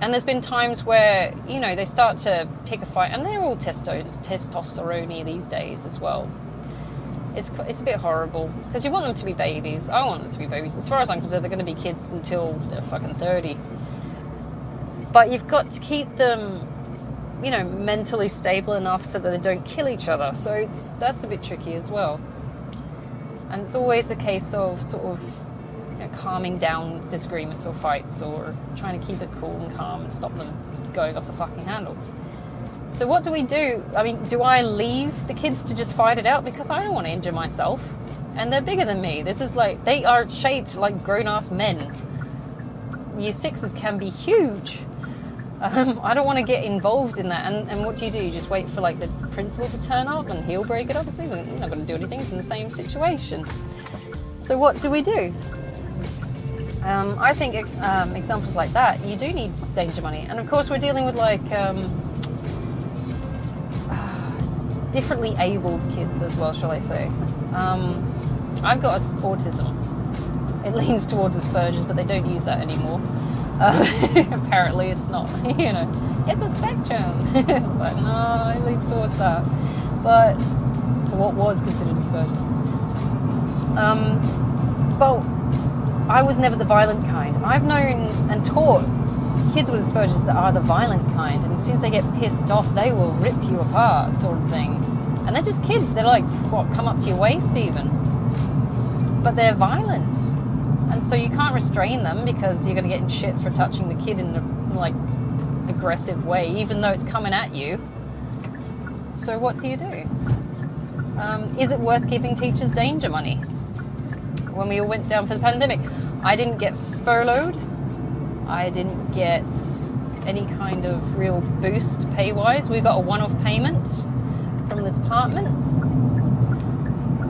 And there's been times where, you know, they start to pick a fight, and they're all testosterone-y these days as well. It's a bit horrible, because you want them to be babies. I want them to be babies. As far as I'm concerned, they're going to be kids until they're fucking 30. But you've got to keep them, you know, mentally stable enough so that they don't kill each other. So that's a bit tricky as well. And it's always a case of sort of, you know, calming down disagreements or fights, or trying to keep it cool and calm and stop them going off the fucking handle. So what do we do? I mean, do I leave the kids to just fight it out? Because I don't want to injure myself. And they're bigger than me. This is like, they are shaped like grown-ass men. Year 6s can be huge. I don't want to get involved in that. And what do? You just wait for like the principal to turn up and he'll break it, obviously. You're not going to do anything. It's in the same situation. So what do we do? I think examples like that, you do need danger money. And of course we're dealing with like differently abled kids as well, shall I say. I've got autism. It leans towards Asperger's, but they don't use that anymore. Apparently it's not, you know, it's a spectrum. It's like, no, it leans towards that. But what was considered Asperger's. But I was never the violent kind. I've known and taught kids with Asperger's that are the violent kind, and as soon as they get pissed off, they will rip you apart, sort of thing. And they're just kids. They're like, what, come up to your waist even. But they're violent. And so you can't restrain them, because you're going to get in shit for touching the kid in a like aggressive way, even though it's coming at you. So what do you do? Is it worth giving teachers danger money? When we all went down for the pandemic, I didn't get furloughed. I didn't get any kind of real boost pay-wise. We got a one-off payment from the department.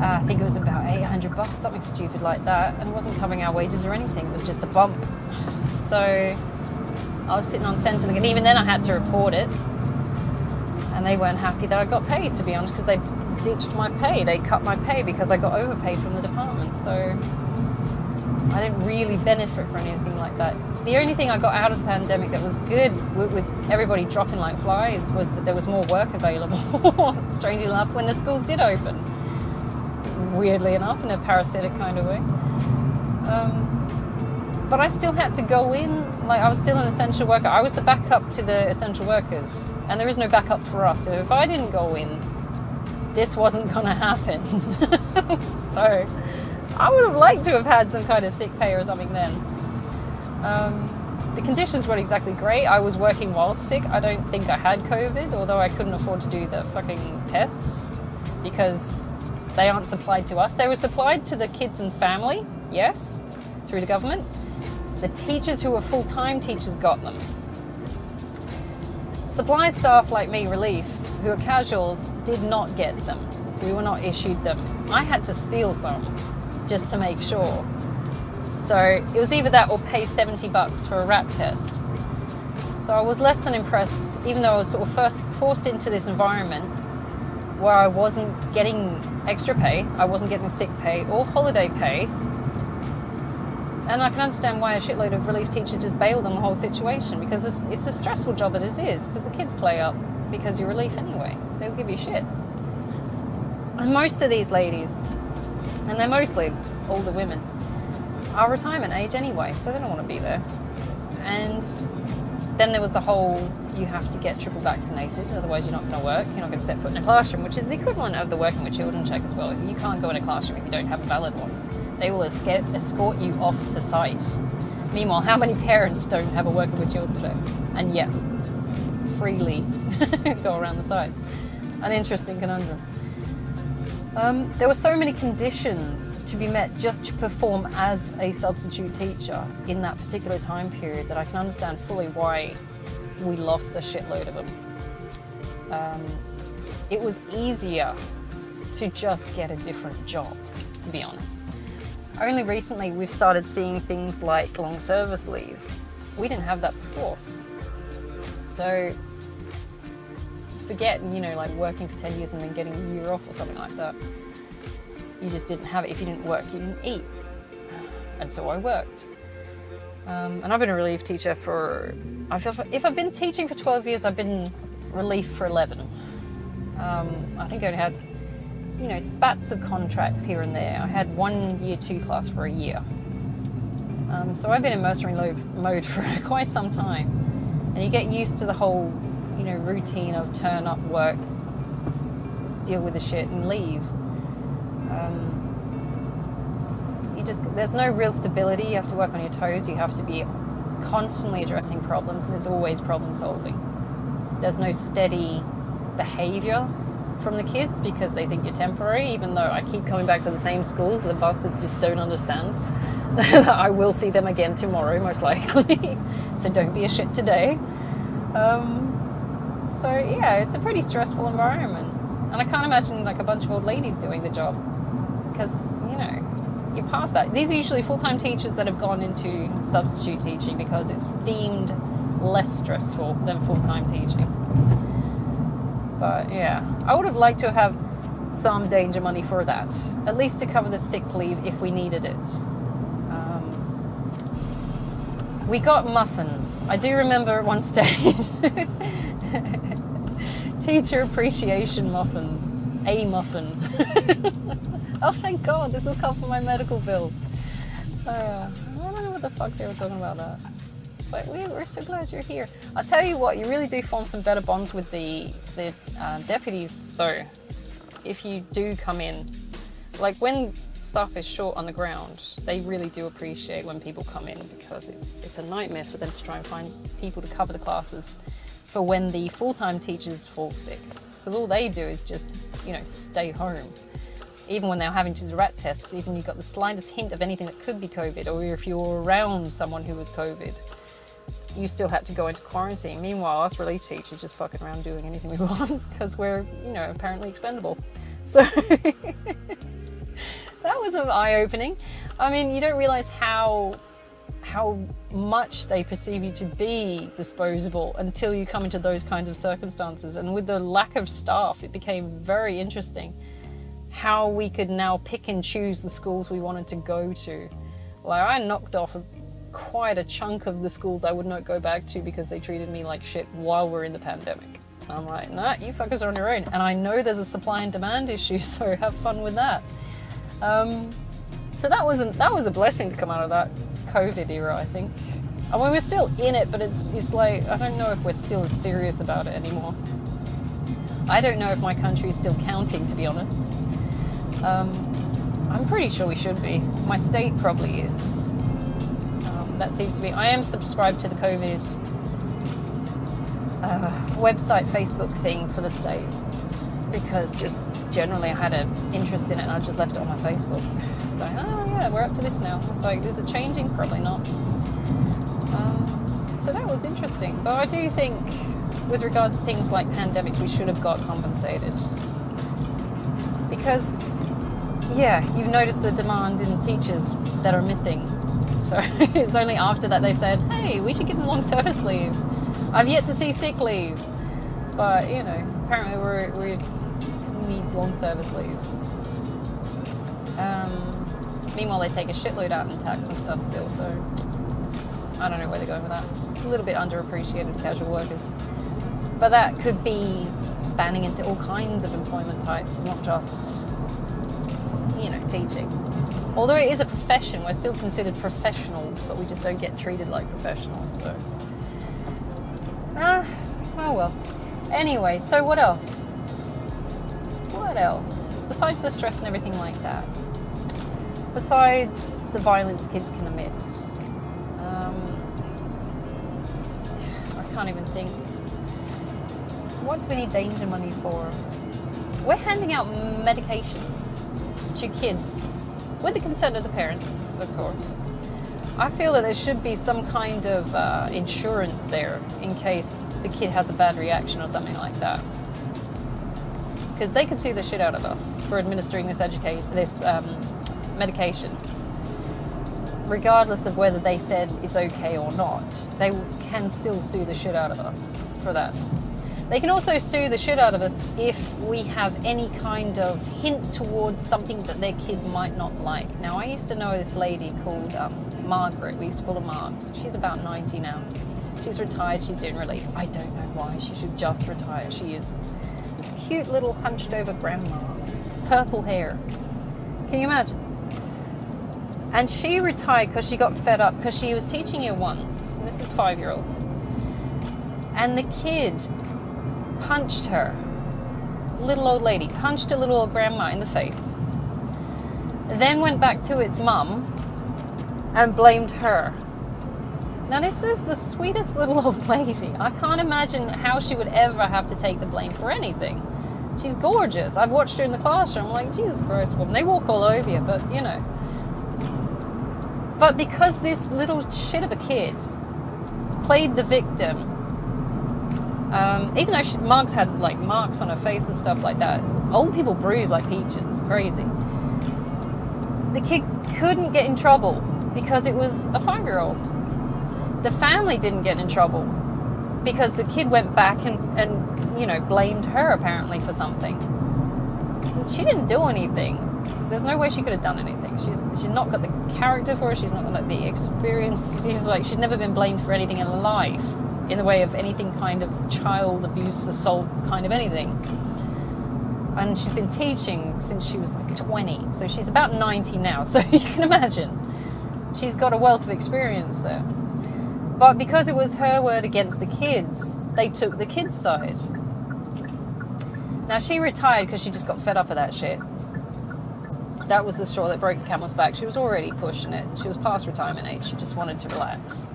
I think it was about $800, something stupid like that, and it wasn't covering our wages or anything. It was just a bump. So I was sitting on Centrelink, and even then I had to report it, and they weren't happy that I got paid, to be honest, because they ditched my pay. They cut my pay because I got overpaid from the department. So I didn't really benefit from anything like that. The only thing I got out of the pandemic that was good, with everybody dropping like flies, was that there was more work available, strangely enough, when the schools did open. Weirdly enough, in a parasitic kind of way. But I still had to go in, like I was still an essential worker. I was the backup to the essential workers, and there is no backup for us. So if I didn't go in, this wasn't going to happen. So I would have liked to have had some kind of sick pay or something then. The conditions weren't exactly great. I was working while sick. I don't think I had COVID, although I couldn't afford to do the fucking tests because they aren't supplied to us. They were supplied to the kids and family, yes, through the government. The teachers who were full-time teachers got them. Supply staff like me, relief, who are casuals, did not get them. We were not issued them. I had to steal some just to make sure. So it was either that or pay $70 for a rap test. So I was less than impressed, even though I was sort of first forced into this environment where I wasn't getting extra pay, I wasn't getting sick pay or holiday pay. And I can understand why a shitload of relief teachers just bailed on the whole situation, because it's a stressful job as it is, because the kids play up because you're relief anyway. They'll give you shit. And most of these ladies, and they're mostly older women, are retirement age anyway, so they don't want to be there. And then there was the whole, you have to get triple vaccinated, otherwise you're not going to work, you're not going to set foot in a classroom, which is the equivalent of the working with children check as well. You can't go in a classroom if you don't have a valid one. They will escort you off the site. Meanwhile, how many parents don't have a working with children check and yet freely go around the site? An interesting conundrum. There were so many conditions to be met just to perform as a substitute teacher in that particular time period that I can understand fully why we lost a shitload of them. It was easier to just get a different job, to be honest. Only recently we've started seeing things like long service leave. We didn't have that before. So forget, like working for 10 years and then getting a year off or something like that. You just didn't have it. If you didn't work, you didn't eat. And so I worked. And I've been a relief teacher if I've been teaching for 12 years, I've been relief for 11. I think I only had, spats of contracts here and there. I had one year 2 class for a year. So I've been in mercenary mode for quite some time. And you get used to the whole, routine of turn up, work, deal with the shit and leave. There's no real stability. You have to work on your toes. You have to be constantly addressing problems, and it's always problem solving. There's no steady behavior from the kids because they think you're temporary, even though I keep coming back to the same schools. The bastards just don't understand. I will see them again tomorrow, most likely. So don't be a shit today. So yeah, it's a pretty stressful environment. And I can't imagine like a bunch of old ladies doing the job because, you're past that. These are usually full-time teachers that have gone into substitute teaching because it's deemed less stressful than full-time teaching. But yeah, I would have liked to have some danger money for that, at least to cover the sick leave if we needed it. We got muffins. I do remember at one stage, teacher appreciation muffins, a muffin. Oh, thank God, this will come for my medical bills. I don't know what the fuck they were talking about that. It's like, we're so glad you're here. I'll tell you what, you really do form some better bonds with the deputies, though, if you do come in. Like, when stuff is short on the ground, they really do appreciate when people come in because it's a nightmare for them to try and find people to cover the classes for when the full-time teachers fall sick. Because all they do is just, stay home. Even when they're having to do rat tests, even you got the slightest hint of anything that could be COVID, or if you were around someone who was COVID, you still had to go into quarantine. Meanwhile, us relief teachers just fucking around doing anything we want because we're, apparently expendable. So that was an eye-opening. I mean, you don't realize how much they perceive you to be disposable until you come into those kinds of circumstances. And with the lack of staff, it became very interesting how we could now pick and choose the schools we wanted to go to. Like, I knocked off quite a chunk of the schools I would not go back to because they treated me like shit while we're in the pandemic. I'm like, nah, you fuckers are on your own. And I know there's a supply and demand issue, so have fun with that. So that was a blessing to come out of that COVID era, I think. I mean, we're still in it, but it's like, I don't know if we're still as serious about it anymore. I don't know if my country is still counting, to be honest. I'm pretty sure we should be. My state probably is. That seems to be. I am subscribed to the COVID website, Facebook thing for the state because just generally I had an interest in it and I just left it on my Facebook. It's like, oh yeah, we're up to this now. It's like, is it changing? Probably not. So that was interesting. But I do think with regards to things like pandemics, we should have got compensated. Because, yeah, you've noticed the demand in teachers that are missing. So it's only after that they said, hey, we should give them long service leave. I've yet to see sick leave. But, apparently we need long service leave. Meanwhile, they take a shitload out in tax and stuff still, so I don't know where they're going with that. A little bit underappreciated casual workers. But that could be spanning into all kinds of employment types, not just, teaching. Although it is a profession, we're still considered professionals, but we just don't get treated like professionals, so. Oh well. Anyway, so what else? What else? Besides the stress and everything like that. Besides the violence kids can emit. I can't even think. What do we need danger money for? We're handing out medications to kids with the consent of the parents, of course. I feel that there should be some kind of insurance there in case the kid has a bad reaction or something like that. Because they could sue the shit out of us for administering this medication. Regardless of whether they said it's okay or not, they can still sue the shit out of us for that. They can also sue the shit out of us if we have any kind of hint towards something that their kid might not like. Now, I used to know this lady called Margaret. We used to call her Margs. She's about 90 now. She's retired. She's doing relief. I don't know why. She should just retire. She is this cute little hunched over grandma. Purple hair. Can you imagine? And she retired because she got fed up because she was teaching year ones. And this is 5-year-olds. And the kid punched her. Little old lady punched a little old grandma in the face. Then went back to its mum and blamed her. Now this is the sweetest little old lady. I can't imagine how she would ever have to take the blame for anything. She's gorgeous. I've watched her in the classroom. I'm like, Jesus Christ, woman. They walk all over you, but you know. But because this little shit of a kid played the victim, even though Marks had like marks on her face and stuff like that, old people bruise like peaches. It's crazy. The kid couldn't get in trouble because it was a 5-year-old. The family didn't get in trouble because the kid went back and you know, blamed her apparently for something. And she didn't do anything. There's no way she could have done anything. She's not got the character for it. She's not got the experience. She's never been blamed for anything in life in the way of anything kind of child abuse, assault, kind of anything. And she's been teaching since she was like 20. So she's about 90 now. So you can imagine. She's got a wealth of experience there. But because it was her word against the kids, they took the kids' side. Now she retired because she just got fed up of that shit. That was the straw that broke the camel's back. She was already pushing it. She was past retirement age. She just wanted to relax.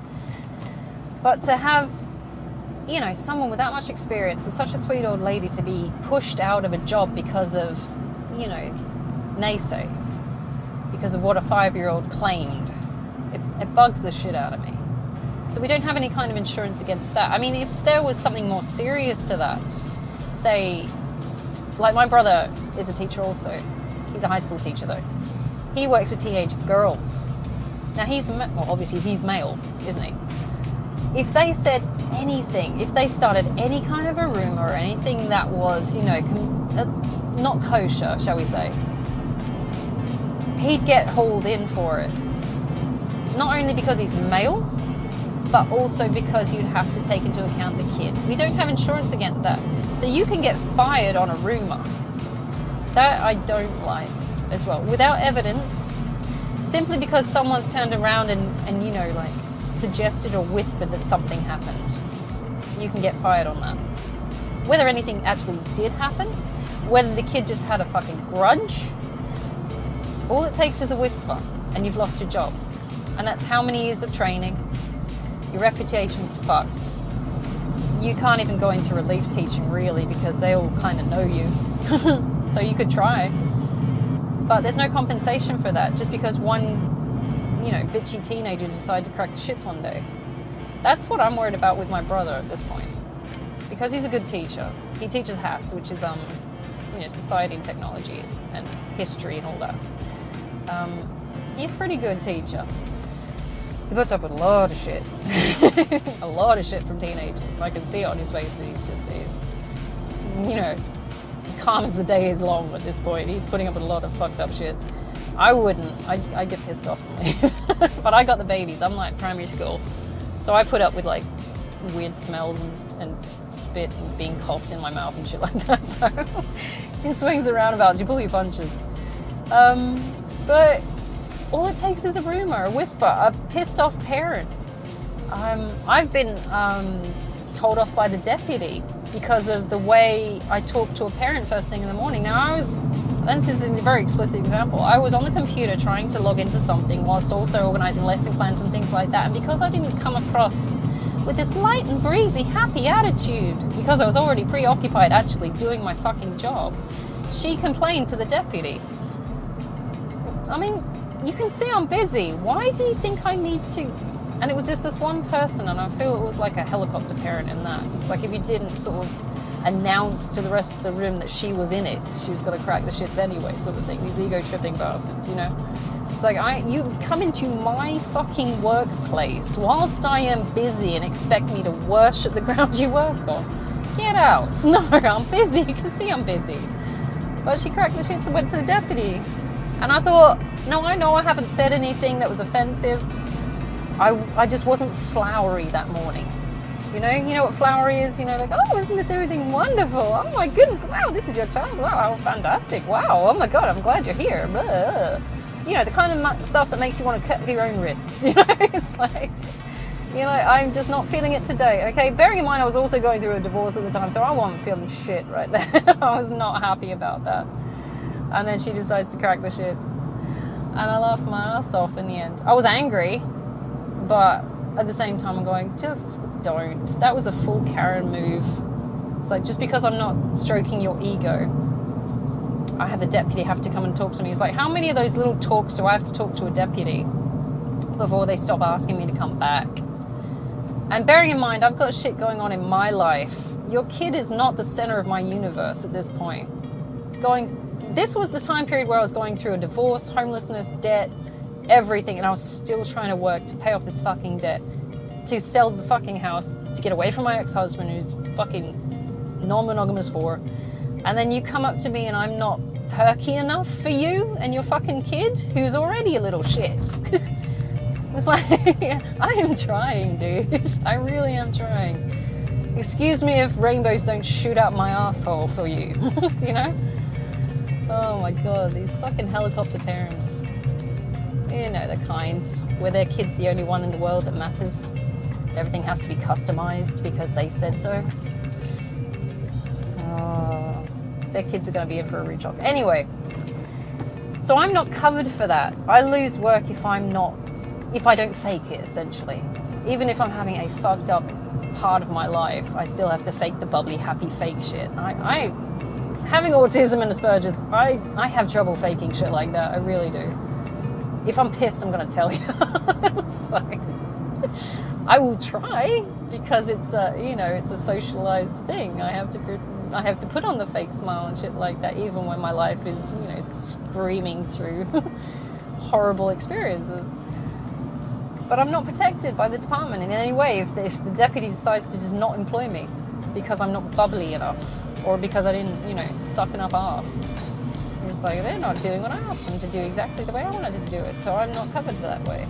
But to have, you know, someone with that much experience and such a sweet old lady to be pushed out of a job because of, you know, naysay, because of what a 5-year-old claimed, it bugs the shit out of me. So we don't have any kind of insurance against that. I mean, if there was something more serious to that, say, like my brother is a teacher also. He's a high school teacher though. He works with teenage girls. Now obviously he's male, isn't he? If they said anything, if they started any kind of a rumor or anything that was, you know, not kosher, shall we say, he'd get hauled in for it. Not only because he's male, but also because you'd have to take into account the kid. We don't have insurance against that. So you can get fired on a rumor. That I don't like as well. Without evidence, simply because someone's turned around and you know, like, suggested or whispered that something happened. You can get fired on that. Whether anything actually did happen, whether the kid just had a fucking grudge, all it takes is a whisper and you've lost your job. And that's how many years of training. Your reputation's fucked. You can't even go into relief teaching really because they all kind of know you. So you could try. But there's no compensation for that just because one, you know, bitchy teenager decided to crack the shits one day. That's what I'm worried about with my brother at this point. Because he's a good teacher. He teaches HAS, which is, you know, society and technology and history and all that. He's a pretty good teacher. He puts up with a lot of shit. A lot of shit from teenagers. I can see it on his face that he's, you know, as calm as the day is long at this point. He's putting up with a lot of fucked up shit. I wouldn't. I'd get pissed off and leave. But I got the babies. I'm like primary school. So I put up with like weird smells and spit and being coughed in my mouth and shit like that. So he swings and roundabouts. You pull your punches. But all it takes is a rumor, a whisper, a pissed off parent. I've been told off by the deputy because of the way I talked to a parent first thing in the morning. Now this is a very explicit example. I was on the computer trying to log into something whilst also organising lesson plans and things like that. And because I didn't come across with this light and breezy, happy attitude, because I was already preoccupied actually doing my fucking job, she complained to the deputy. I mean, you can see I'm busy. Why do you think I need to? And it was just this one person, and I feel it was like a helicopter parent in that. It's like if you didn't sort of announce to the rest of the room that she was in it, she was going to crack the shits anyway, sort of thing. These ego-tripping bastards, you know? It's like, you come into my fucking workplace whilst I am busy and expect me to worship the ground you work on. Get out. No, I'm busy. You can see I'm busy. But she cracked the shits and went to the deputy. And I thought, no, I know I haven't said anything that was offensive. I just wasn't flowery that morning. You know what flowery is? Like, oh, isn't everything wonderful? Oh my goodness, wow, this is your child. Wow, fantastic. Wow, oh my God, I'm glad you're here. Blah. The kind of stuff that makes you want to cut your own wrists. It's like, I'm just not feeling it today. Okay, bearing in mind I was also going through a divorce at the time, so I wasn't feeling shit right there. I was not happy about that. And then she decides to crack the shits. And I laughed my ass off in the end. I was angry, but at the same time I'm going, just don't. That was a full Karen move. It's like, just because I'm not stroking your ego, I had the deputy have to come and talk to me. It's like, how many of those little talks do I have to talk to a deputy before they stop asking me to come back? And bearing in mind, I've got shit going on in my life. Your kid is not the center of my universe at this point. This was the time period where I was going through a divorce, homelessness, debt, everything, and I was still trying to work to pay off this fucking debt, to sell the fucking house, to get away from my ex-husband who's fucking non-monogamous whore. And then you come up to me and I'm not perky enough for you and your fucking kid who's already a little shit. It's like, I am trying, dude. I really am trying. Excuse me if rainbows don't shoot out my asshole for you. Oh my God, these fucking helicopter parents. The kind where their kid's the only one in the world that matters. Everything has to be customized because they said so. Oh, their kids are going to be in for a rude shock. Anyway, so I'm not covered for that. I lose work if I don't fake it, essentially. Even if I'm having a fucked up part of my life, I still have to fake the bubbly, happy, fake shit. Having autism and Asperger's, I have trouble faking shit like that. I really do. If I'm pissed, I'm going to tell you. I will try because it's a socialized thing. I have to put on the fake smile and shit like that, even when my life is, screaming through horrible experiences. But I'm not protected by the department in any way if the deputy decides to just not employ me because I'm not bubbly enough or because I didn't, suck enough ass. It's like they're not doing what I asked them to do exactly the way I wanted to do it, so I'm not covered that way.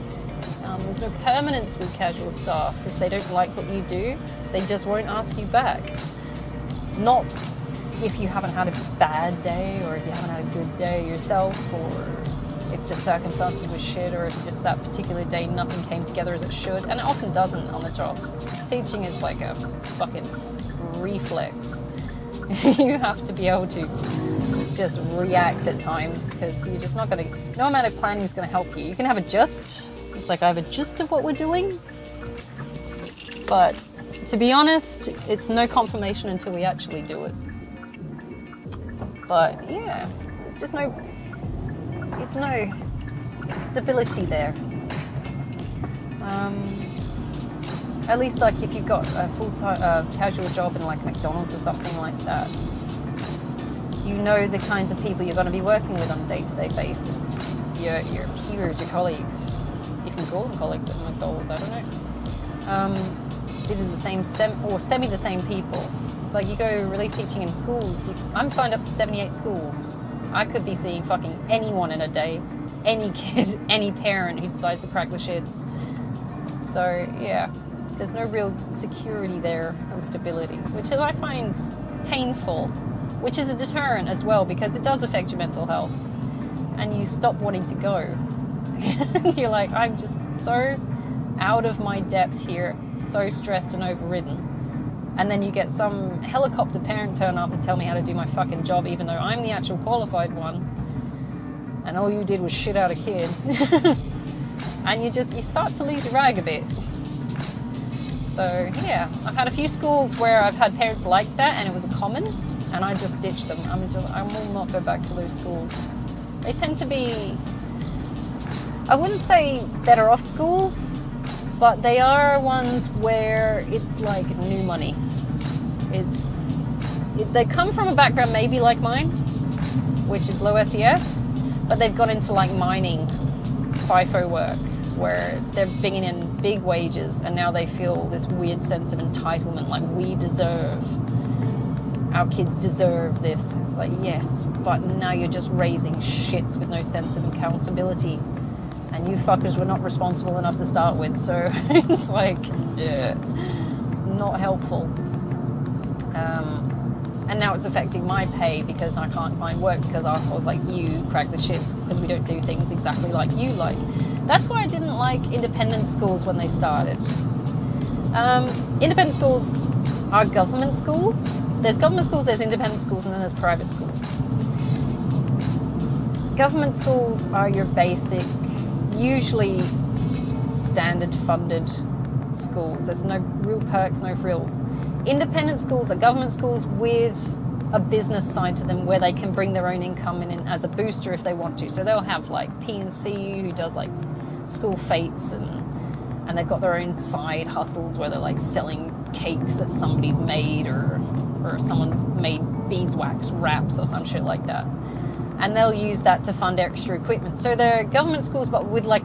There's no permanence with casual staff. If they don't like what you do, they just won't ask you back. Not if you haven't had a bad day or if you haven't had a good day yourself, or if the circumstances were shit, or if just that particular day nothing came together as it should, and it often doesn't on the job. Teaching is like a fucking reflex. You have to be able to just react at times because you're just not going to, no amount of planning is going to help you. You can have a gist. It's like I have a gist of what we're doing, but to be honest, it's no confirmation until we actually do it. But yeah, there's no stability there. At least like if you've got a full-time casual job in like McDonald's or something like that, you know the kinds of people you're going to be working with on a day-to-day basis. Your peers, your colleagues. You can call them colleagues at McDonald's, I don't know. These are the same semi the same people. It's like you go relief teaching in schools. I'm signed up to 78 schools. I could be seeing fucking anyone in a day, any kid, any parent who decides to crack the shits. So yeah, there's no real security there and stability, which I find painful, which is a deterrent as well because it does affect your mental health and you stop wanting to go. You're like, I'm just so out of my depth here, so stressed and overridden. And then you get some helicopter parent turn up and tell me how to do my fucking job, even though I'm the actual qualified one. And all you did was shit out a kid. And you start to lose your rag a bit. So yeah, I've had a few schools where I've had parents like that and it was common, and I just ditched them. I will not go back to those schools. They tend to be, I wouldn't say better off schools, but they are ones where it's like new money. They come from a background maybe like mine, which is low SES, but they've gone into like mining, FIFO work, where they're bringing in big wages, and now they feel this weird sense of entitlement, like our kids deserve this. It's like, yes, but now you're just raising shits with no sense of accountability. And you fuckers were not responsible enough to start with. So it's like, yeah, not helpful. And now it's affecting my pay because I can't find work because assholes like you crack the shits because we don't do things exactly like you like. That's why I didn't like independent schools when they started. Independent schools are government schools. There's government schools, there's independent schools, and then there's private schools. Government schools are your basic, usually standard funded schools. There's no real perks, no frills. Independent schools are government schools with a business side to them where they can bring their own income in as a booster if they want to. So they'll have like P&C who does like school fetes and they've got their own side hustles where they're like selling cakes that somebody's made or someone's made beeswax wraps or some shit like that. And they'll use that to fund extra equipment. So they're government schools but with like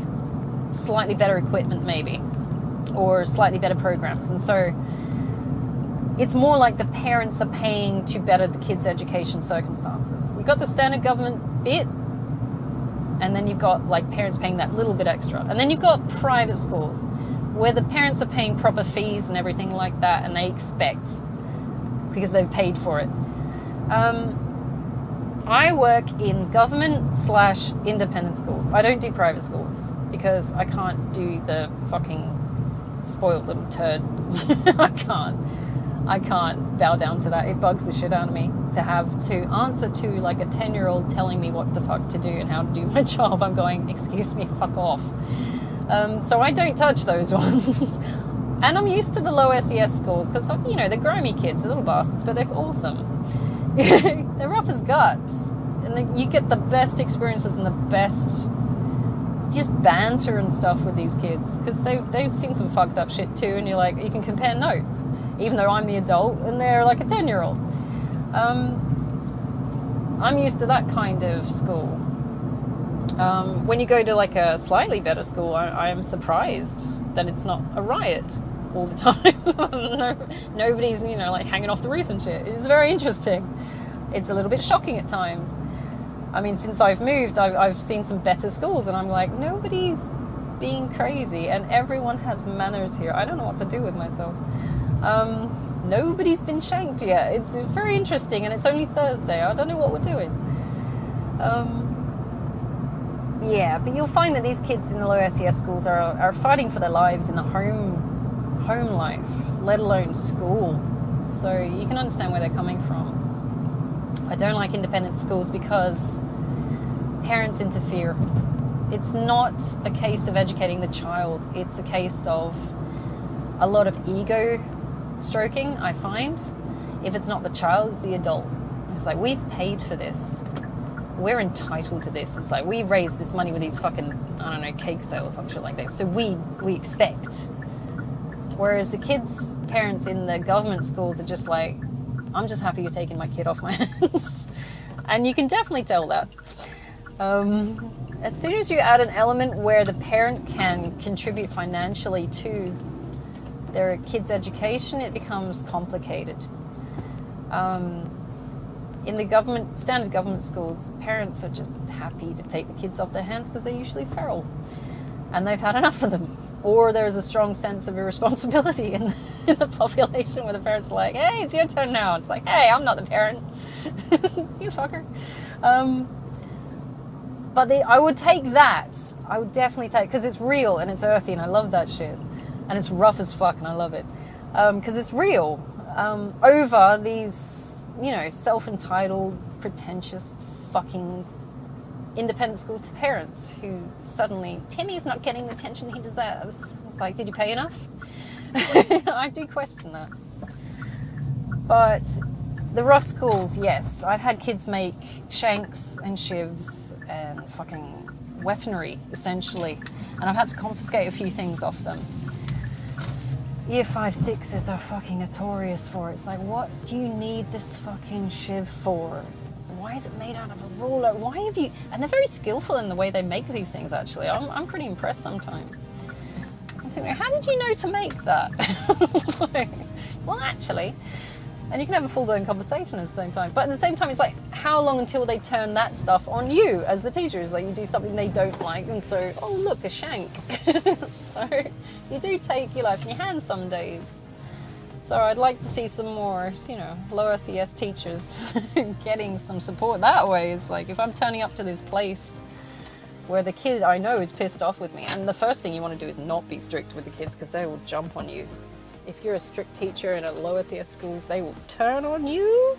slightly better equipment maybe or slightly better programs. And so it's more like the parents are paying to better the kids' education circumstances. You've got the standard government bit, and then you've got like parents paying that little bit extra. And then you've got private schools where the parents are paying proper fees and everything like that, and they expect because they've paid for it. I work in government/independent schools. I don't do private schools because I can't do the fucking spoiled little turd. I can't bow down to that. It bugs the shit out of me to have to answer to like a 10-year-old telling me what the fuck to do and how to do my job. I'm going, excuse me, fuck off. So I don't touch those ones. And I'm used to the low SES schools because, you know, they're grimy kids, they're little bastards, but they're awesome. They're rough as guts. And you get the best experiences and the best just banter and stuff with these kids because they've seen some fucked up shit too, and you're like, you can compare notes even though I'm the adult and they're like a 10-year-old. I'm used to that kind of school. When you go to like a slightly better school, I am surprised that it's not a riot all the time. Nobody's, you know, like hanging off the roof and shit. It's very interesting. It's a little bit shocking at times. I mean, since I've moved, I've seen some better schools, and I'm like, nobody's being crazy, and everyone has manners here. I don't know what to do with myself. Nobody's been shanked yet. It's very interesting, and it's only Thursday. I don't know what we're doing. Yeah, but you'll find that these kids in the low SES schools are fighting for their lives in the home life, let alone school. So you can understand where they're coming from. I don't like independent schools because parents interfere. It's not a case of educating the child. It's a case of a lot of ego stroking, I find. If it's not the child, it's the adult. It's like, we've paid for this. We're entitled to this. It's like, we raised this money with these fucking, I don't know, cake sales, some shit like this. So we expect. Whereas the kids' parents in the government schools are just like, I'm just happy you're taking my kid off my hands. And you can definitely tell that. As soon as you add an element where the parent can contribute financially to their kid's education, it becomes complicated. In the standard government schools, parents are just happy to take the kids off their hands because they're usually feral. And they've had enough of them. Or there's a strong sense of irresponsibility in the population where the parents are like, hey, it's your turn now. It's like, hey, I'm not the parent. You fucker. But I would take that. I would definitely take, because it's real and it's earthy and I love that shit. And it's rough as fuck and I love it. Because it's real. Over these, you know, self-entitled, pretentious, fucking independent school to parents who suddenly, Timmy's not getting the attention he deserves. It's like, did you pay enough? I do question that. But the rough schools, yes. I've had kids make shanks and shivs and fucking weaponry, essentially. And I've had to confiscate a few things off them. Year 5, 6s are fucking notorious for it. It's like, what do you need this fucking shiv for? So why is it made out of a ruler? Why have you... And they're very skillful in the way they make these things, actually. I'm pretty impressed sometimes. I'm thinking, how did you know to make that? Like, well, actually, And you can have a full-blown conversation at the same time. But at the same time, it's like, how long until they turn that stuff on you as the teacher? Is like you do something they don't like, and so, oh look, a shank. So you do take your life in your hands some days. So I'd like to see some more, you know, low SES teachers getting some support that way. It's like, if I'm turning up to this place where the kid I know is pissed off with me, and the first thing you want to do is not be strict with the kids because they will jump on you. If you're a strict teacher in a low SES schools, they will turn on you.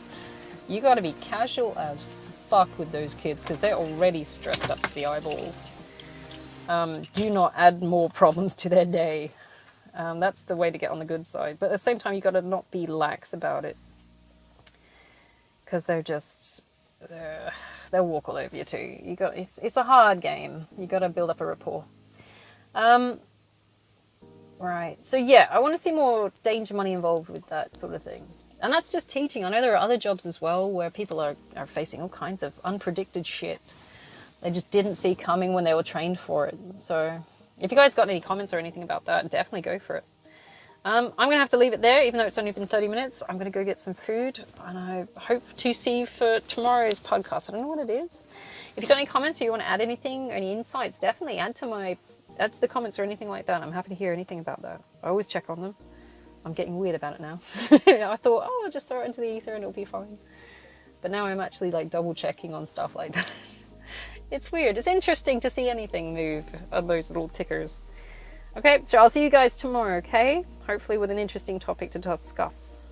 You got to be casual as fuck with those kids because they're already stressed up to the eyeballs. Do not add more problems to their day. That's the way to get on the good side. But at the same time, you got to not be lax about it because they're just they'll walk all over you too. It's a hard game. You got to build up a rapport. Right. So yeah, I want to see more danger money involved with that sort of thing. And that's just teaching. I know there are other jobs as well where people are facing all kinds of unpredicted shit. They just didn't see coming when they were trained for it. So if you guys got any comments or anything about that, definitely go for it. I'm going to have to leave it there, even though it's only been 30 minutes. I'm going to go get some food, and I hope to see you for tomorrow's podcast. I don't know what it is. If you've got any comments or you want to add anything, any insights, definitely add to the comments or anything like that. I'm happy to hear anything about that. I always check on them. I'm getting weird about it now. I thought, oh, I'll just throw it into the ether and it'll be fine. But now I'm actually like double checking on stuff like that. It's weird. It's interesting to see anything move on those little tickers. Okay, so I'll see you guys tomorrow, okay? Hopefully with an interesting topic to discuss.